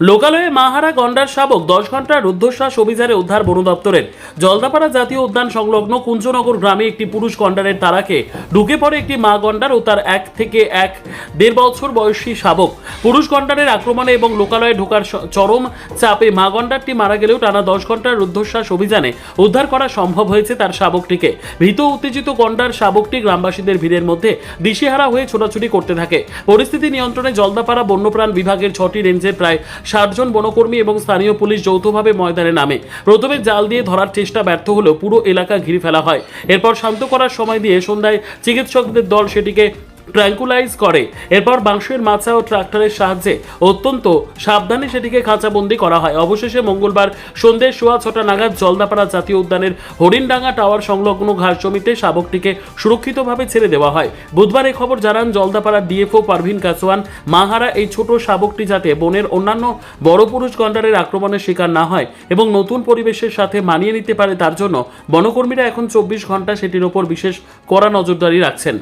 লোকালয়ে মাহারা গন্ডার শাবক 10 ঘন্টার রুদ্ধশ্বাস অভিযানে উদ্ধার বন দপ্তরের। জলদাপাড়া জাতীয় উদ্যান সংলগ্ন কুঞ্জনগর গ্রামে একটি পুরুষ গন্ডারের তাড়াকে ঢুকে পড়ে একটি মা গন্ডার ও তার 1 থেকে 1.5 বছর বয়সী শাবক। পুরুষ গন্ডারের আক্রমণে এবং লোকালয়ে ঢোকার চরম চাপে মা গন্ডারটি মারা গেলেও টানা 10 ঘন্টার রুদ্ধশ্বাস অভিযানে উদ্ধার করা সম্ভব হয়েছে তার শাবকটিকে। ভীত উত্তেজিত গন্ডার শাবকটি গ্রামবাসীদের ভিড়ের মধ্যে দিশেহারা হয়ে ছোটাছুটি করতে থাকে। পরিস্থিতি নিয়ন্ত্রণে জলদাপাড়া বন্যপ্রাণ বিভাগের 6টি রেঞ্জের প্রায় 60 জন বনকর্মী এবং স্থানীয় পুলিশ যৌথভাবে ময়দানে নামে। প্রথমে জাল দিয়ে ধরার চেষ্টা ব্যর্থ হলেও পুরো এলাকা ঘিরে ফেলা হয়। এরপর শান্ত করার সময় দিয়ে সন্ধ্যায় চিকিৎসকদের দল সেটিকে ট্র্যাঙ্কুলাইজ করে। এরপর বাঁশের মাচা ও ট্রাক্টরের সাহায্যে অত্যন্ত সাবধানে সেটিকে খাঁচাবন্দি করা হয়। অবশেষে মঙ্গলবার সন্ধ্যে 6:15 নাগাদ জলদাপাড়া জাতীয় উদ্যানের হরিণডাঙ্গা টাওয়ার সংলগ্ন ঘাস জমিতে শাবকটিকে সুরক্ষিতভাবে ছেড়ে দেওয়া হয়। বুধবার এই খবর জানান জলদাপাড়ার ডিএফও পারভিন কাসওয়ান। মাহারা এই ছোট শাবকটি যাতে বনের অন্যান্য বড় পুরুষ গন্ডারের আক্রমণের শিকার না হয় এবং নতুন পরিবেশের সাথে মানিয়ে নিতে পারে তার জন্য বনকর্মীরা এখন 24 ঘন্টা সেটির ওপর বিশেষ কড়া নজরদারি রাখছেন।